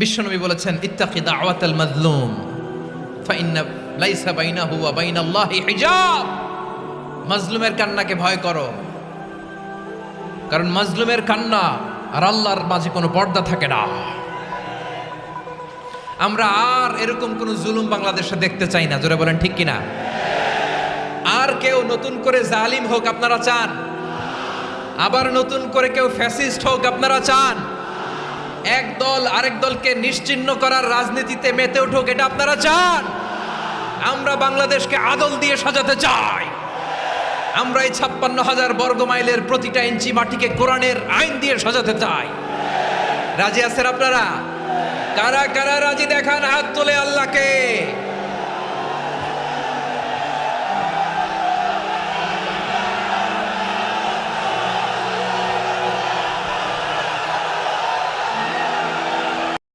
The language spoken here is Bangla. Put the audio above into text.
বিশ্বনবী বলেছেন, ইত্তাকি দাওয়াতাল মাজলুম ফাইন্না লাইসা বাইনাহু ওয়া বাইনাল্লাহি হিজাব। মাজলুমের কান্নাকে ভয় করো, কারণ মাজলুমের কান্না আর আল্লাহর মাঝে কোনো পর্দা থাকে না। আমরা আর এরকম কোন জুলুম বাংলাদেশে দেখতে চাই না। জোরে বলেন ঠিক কিনা? আর কেউ নতুন করে জালিম হোক আপনারা চান? আবার নতুন করে কেউ ফ্যাসিস্ট হোক আপনারা চান? এক দল আরেক দলকে নিশ্চিহ্ন করার রাজনীতিতে মেতে উঠুক এটা আপনারা চান? আমরা বাংলাদেশকে আদল দিয়ে সাজাতে চাই। আমরা এই 56,000 বর্গ মাইলের প্রতিটা ইঞ্চি মাটিকে কোরআনের আইন দিয়ে সাজাতে চাই। রাজি আছেন আপনারা? কারা কারা রাজি দেখান হাত তোলে আল্লাহকে।